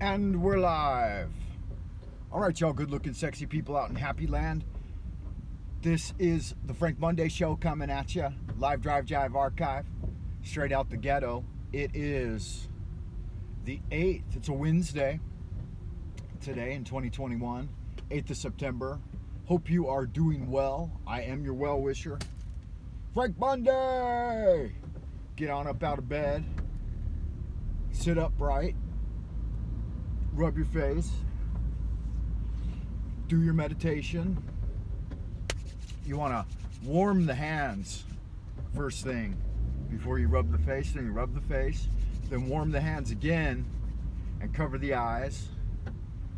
And we're live. All right, y'all good looking, sexy people out in Happy Land. This is the Frank Monday Show coming at you. Live Drive Jive Archive. Straight out the ghetto. It is the 8th. It's a Wednesday. Today in 2021. 8th of September. Hope you are doing well. I am your well-wisher. Frank Monday! Get on up out of bed. Sit upright. Rub your face, do your meditation. You want to warm the hands first thing before you rub the face. Then you rub the face, then warm the hands again and cover the eyes.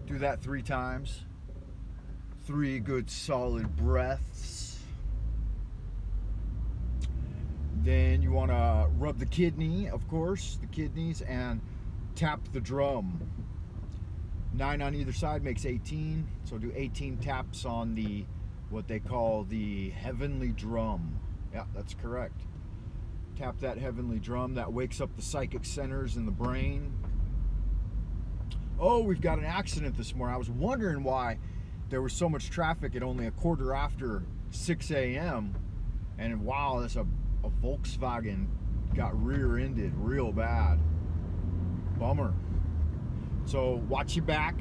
Do that 3 times. 3 good solid breaths. Then you want to rub the kidney, of course, the kidneys, and tap the drum. 9 on either side makes 18, so do 18 taps on the, what they call the heavenly drum. Yeah, that's correct. Tap that heavenly drum. That wakes up the psychic centers in the brain. Oh, we've got an accident this morning. I was wondering why there was so much traffic at only a quarter after 6 a.m. And wow, that's a Volkswagen got rear-ended real bad. Bummer. So watch your back.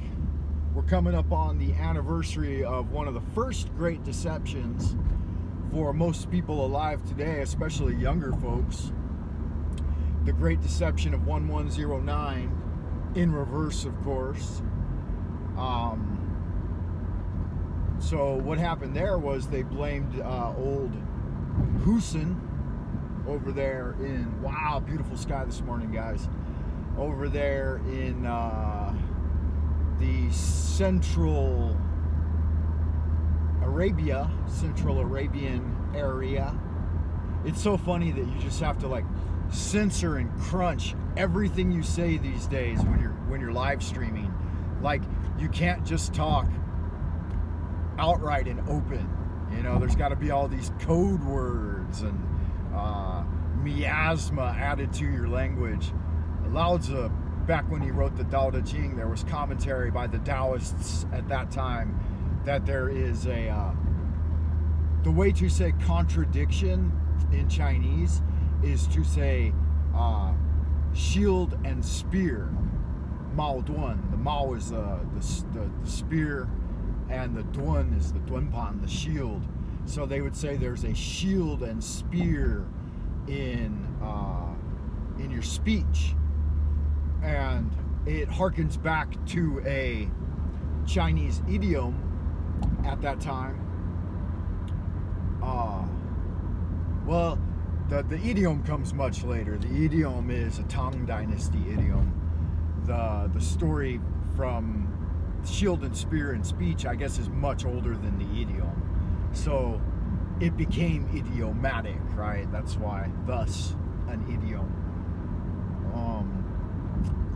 We're coming up on the anniversary of one of the first great deceptions for most people alive today, especially younger folks. The Great Deception of 1109, in reverse, of course. So what happened there was they blamed old Hussein over there in, wow, beautiful sky this morning, guys. Over there in the Central Arabian area. It's so funny that you just have to like censor and crunch everything you say these days when you're live streaming. Like you can't just talk outright and open. You know, there's got to be all these code words and miasma added to your language. Lao Tzu, back when he wrote the Tao Te Ching, there was commentary by the Taoists at that time that there is the way to say contradiction in Chinese is to say shield and spear. Mao Duan. The Mao is the spear, and the Duan is the Duanpan, the shield. So they would say there's a shield and spear in your speech. And it harkens back to a Chinese idiom at that time. Well, the idiom comes much later. The idiom is a Tang Dynasty idiom. The story from shield and spear in speech, I guess, is much older than the idiom. So it became idiomatic, right? That's why, thus, an idiom.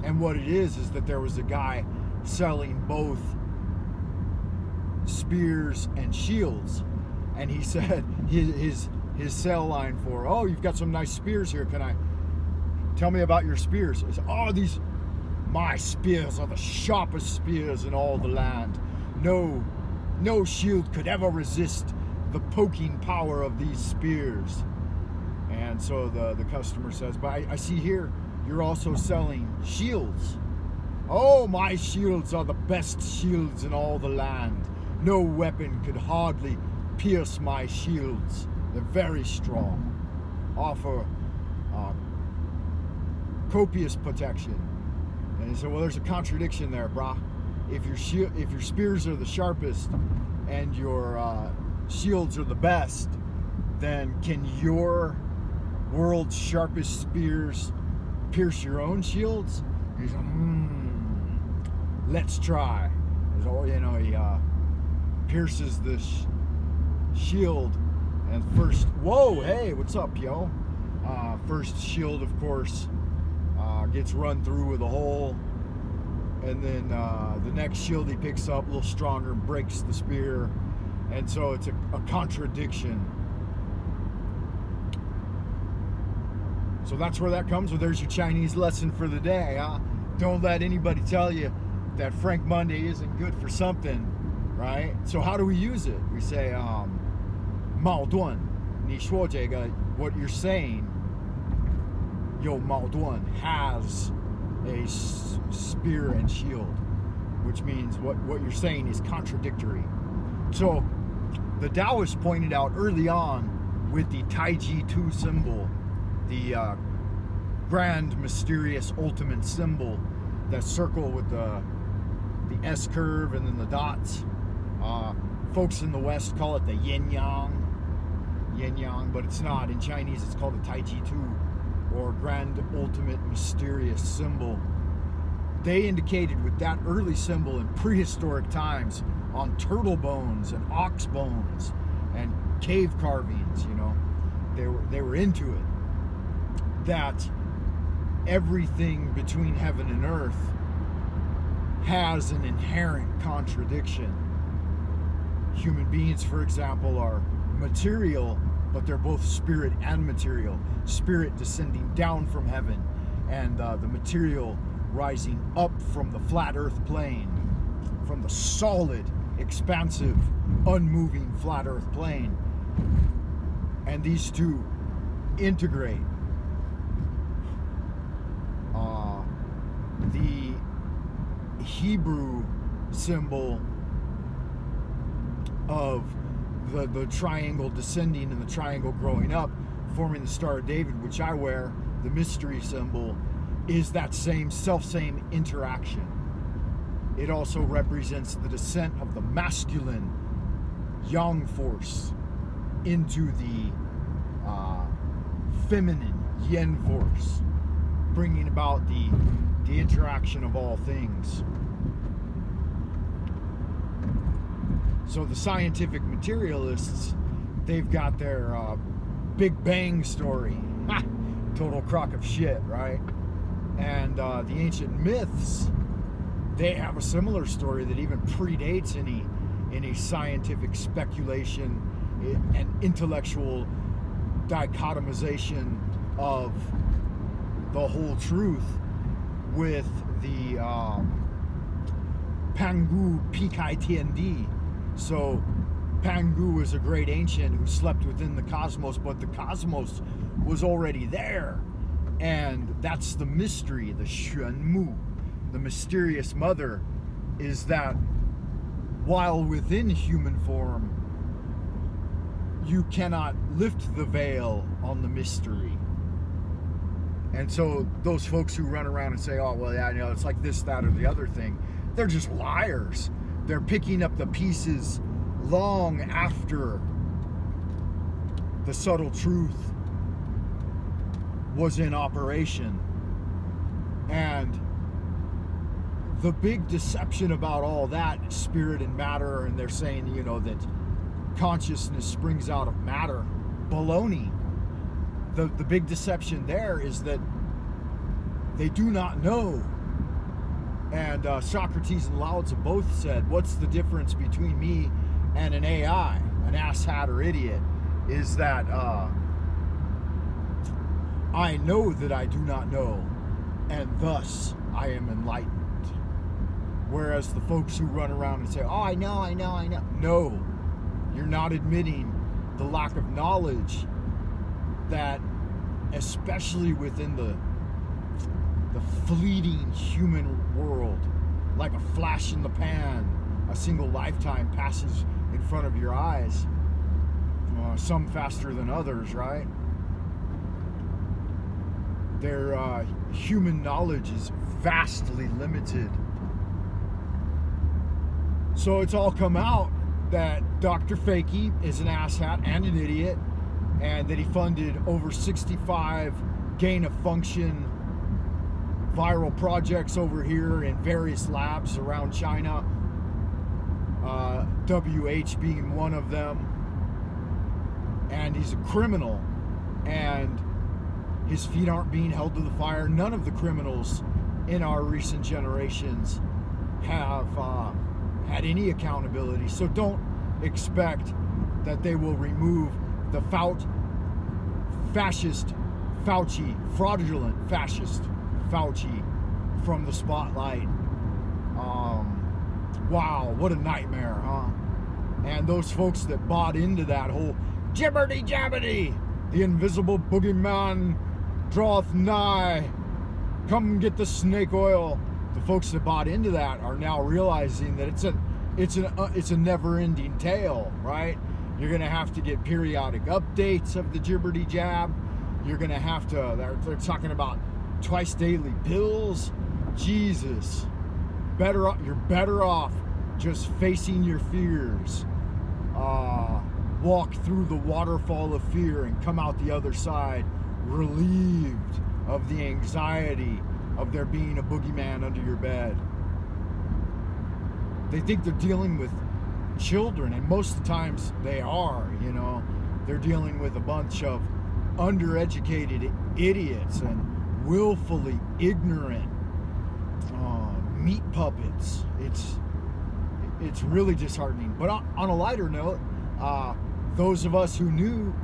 And what it is that there was a guy selling both spears and shields, and he said his sell line for, oh, you've got some nice spears here. Can I tell me about your spears? He said, oh, my spears are the sharpest spears in all the land. No shield could ever resist the poking power of these spears. And so the customer says, but I see here you're also selling shields. Oh, my shields are the best shields in all the land. No weapon could hardly pierce my shields. They're very strong. Offer copious protection. And he said, well, there's a contradiction there, brah. If your spears are the sharpest and your shields are the best, then can your world's sharpest spears pierce your own shields? He said, let's try. So, you know, he pierces the shield, and first, whoa, hey, what's up, yo? First shield, of course, gets run through with a hole, and then the next shield he picks up, a little stronger, breaks the spear, and so it's a contradiction. So that's where that comes. So there's your Chinese lesson for the day, huh? Don't let anybody tell you that Frank Monday isn't good for something, right? So how do we use it? We say, 矛盾，你说这个 what you're saying 有矛盾 has a spear and shield, which means what you're saying is contradictory. So the Taoists pointed out early on with the Taiji 2 symbol, the grand, mysterious, ultimate symbol, that circle with the S curve and then the dots. Folks in the West call it the yin yang, but it's not. In Chinese, it's called the Taiji 2, or grand, ultimate, mysterious symbol. They indicated with that early symbol in prehistoric times on turtle bones and ox bones and cave carvings, you know, they were into it, that everything between heaven and earth has an inherent contradiction. Human beings, for example, are material, but they're both spirit and material. Spirit descending down from heaven, and the material rising up from the flat earth plane, from the solid, expansive, unmoving flat earth plane. And these two integrate. The Hebrew symbol of the triangle descending and the triangle growing up, forming the Star of David, which I wear, the mystery symbol, is that same interaction. It also represents the descent of the masculine yang force into the feminine yin force, bringing about the interaction of all things. So the scientific materialists, they've got their Big Bang story. Ha! Total crock of shit, right? And the ancient myths, they have a similar story that even predates any scientific speculation and intellectual dichotomization of the whole truth, with the Pangu Pikai Tiandi. So Pangu is a great ancient who slept within the cosmos, but the cosmos was already there. And that's the mystery, the Xuanmu, the mysterious mother, is that while within human form, you cannot lift the veil on the mystery. And so those folks who run around and say, oh, well, yeah, you know, it's like this, that, or the other thing, they're just liars. They're picking up the pieces long after the subtle truth was in operation. And the big deception about all that, spirit and matter, and they're saying, you know, that consciousness springs out of matter. Baloney. The big deception there is that they do not know. And Socrates and Lao Tzu both said, what's the difference between me and an AI, an asshat or idiot, is that I know that I do not know, and thus I am enlightened. Whereas the folks who run around and say, oh, I know. No, you're not admitting the lack of knowledge that, especially within the fleeting human world, like a flash in the pan, a single lifetime passes in front of your eyes, some faster than others, right? Their human knowledge is vastly limited. So it's all come out that Dr. Fakey is an asshat and an idiot, and that he funded over 65 gain-of-function viral projects over here in various labs around China, WH being one of them. And he's a criminal, and his feet aren't being held to the fire. None of the criminals in our recent generations have had any accountability. So don't expect that they will remove the fascist Fauci, fraudulent fascist Fauci from the spotlight. Wow, what a nightmare, huh? And those folks that bought into that whole jibberty jabbity, the invisible boogeyman draweth nigh, come get the snake oil. The folks that bought into that are now realizing that it's a never-ending tale, right? You're gonna have to get periodic updates of the jibberty jab. You're gonna have to. They're talking about twice daily pills. Jesus, you're better off just facing your fears. Walk through the waterfall of fear and come out the other side relieved of the anxiety of there being a boogeyman under your bed. They think they're dealing with children, and most of the times they are, you know. They're dealing with a bunch of undereducated idiots and willfully ignorant meat puppets. It's really disheartening. But on a lighter note, those of us who knew,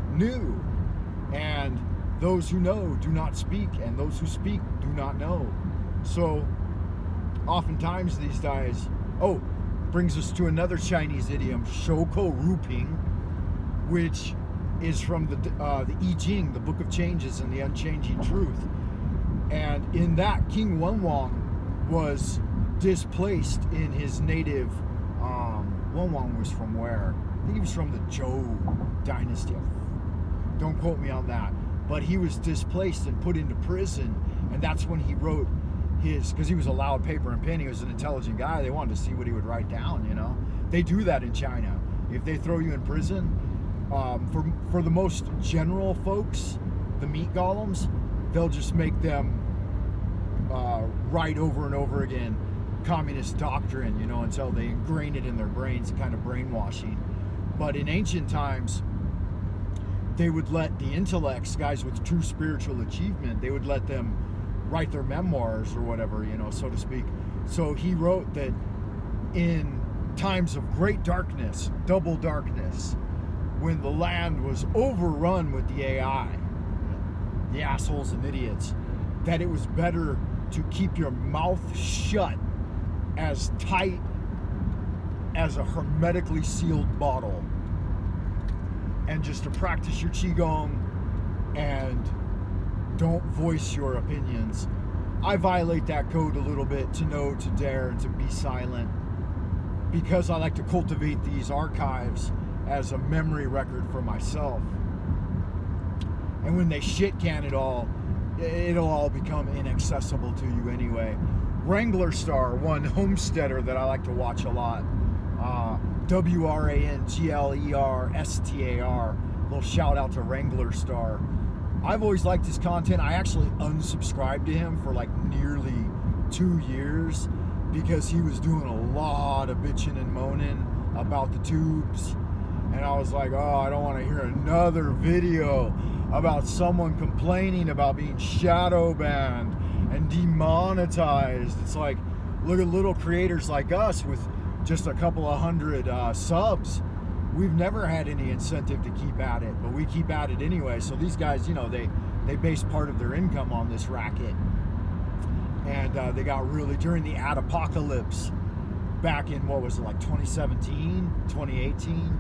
and those who know do not speak, and those who speak do not know. So oftentimes these guys, brings us to another Chinese idiom, shoukou ruping, which is from the I Ching, the Book of Changes and the Unchanging Truth. And in that, King Wenwang was displaced in his native. Wenwang was from where? I think he was from the Zhou dynasty. Don't quote me on that. But he was displaced and put into prison, and that's when he wrote because he was allowed paper and pen. He was an intelligent guy. They wanted to see what he would write down, you know. They do that in China. If they throw you in prison, for the most general folks, the meat golems, they'll just make them write over and over again communist doctrine, you know, until they ingrain it in their brains, kind of brainwashing. But in ancient times, they would let the intellects, guys with true spiritual achievement, they would let them write their memoirs or whatever, you know, so to speak. So he wrote that in times of great darkness, double darkness, when the land was overrun with the AI, the assholes and idiots, that it was better to keep your mouth shut as tight as a hermetically sealed bottle, and just to practice your qigong and don't voice your opinions. I violate that code a little bit, to know, to dare, and to be silent, because I like to cultivate these archives as a memory record for myself. And when they shit can it all, it'll all become inaccessible to you anyway. Wrangler Star, one homesteader that I like to watch a lot. WRANGLERSTAR. Little shout out to Wrangler Star. I've always liked his content. I actually unsubscribed to him for like nearly 2 years because he was doing a lot of bitching and moaning about the tubes. And I was like, I don't want to hear another video about someone complaining about being shadow banned and demonetized. It's like, look at little creators like us with just a couple of hundred subs. We've never had any incentive to keep at it, but we keep at it anyway. So these guys, you know, they base part of their income on this racket. And they got really, during the ad-apocalypse, back in, what was it, like 2017, 2018,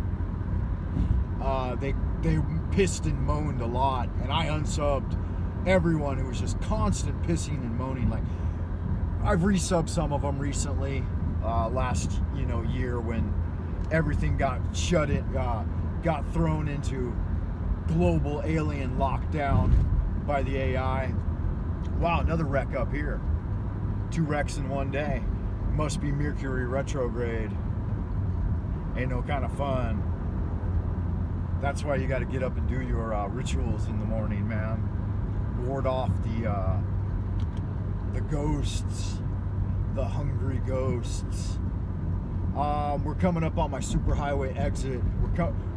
they pissed and moaned a lot, and I unsubbed everyone who was just constant pissing and moaning. Like, I've resubbed some of them recently, last year, when everything got got thrown into global alien lockdown by the AI. Wow, another wreck up here. 2 wrecks in one day. Must be Mercury retrograde. Ain't no kind of fun. That's why you got to get up and do your rituals in the morning, man. Ward off the ghosts, the hungry ghosts. We're coming up on my superhighway exit.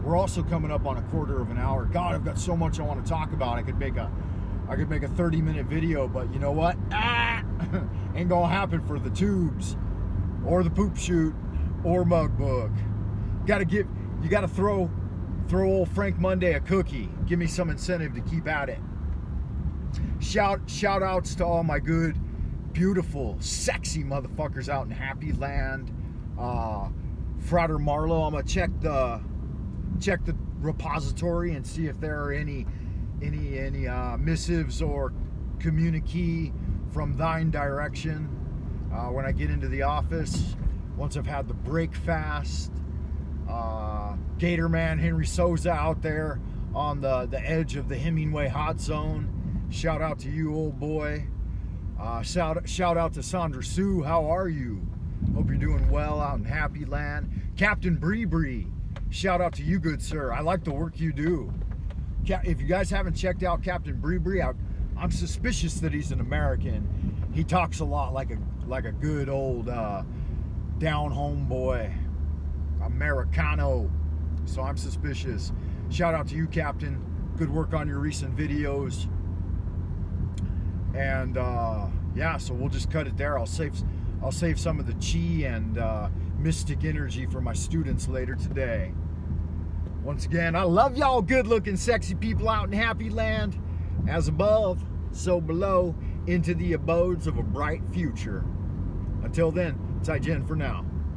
We're also coming up on a quarter of an hour. God, I've got so much I want to talk about. I could make a 30-minute video, but you know what? Ain't gonna happen for the tubes, or the poop chute, or mug book. You gotta throw old Frank Monday a cookie. Give me some incentive to keep at it. Shout outs to all my good beautiful, sexy motherfuckers out in Happy Land. Frater Marlowe, I'm gonna check the repository and see if there are any missives or communique from thine direction when I get into the office, once I've had the break fast. Gator Man Henry Souza out there on the edge of the Hemingway hot zone. Shout out to you, old boy. Shout out to Sandra Sue. How are you? Hope you're doing well out in Happy Land. Captain Bree, shout out to you, good sir. I like the work you do. If you guys haven't checked out Captain Bree, I'm suspicious that he's an American. He talks a lot like a good old down home boy, Americano. So I'm suspicious. Shout out to you, Captain. Good work on your recent videos. And yeah, so we'll just cut it there. I'll save some of the chi and mystic energy for my students later today. Once again, I love y'all good-looking, sexy people out in Happy Land. As above, so below, into the abodes of a bright future. Until then, Zaijian for now.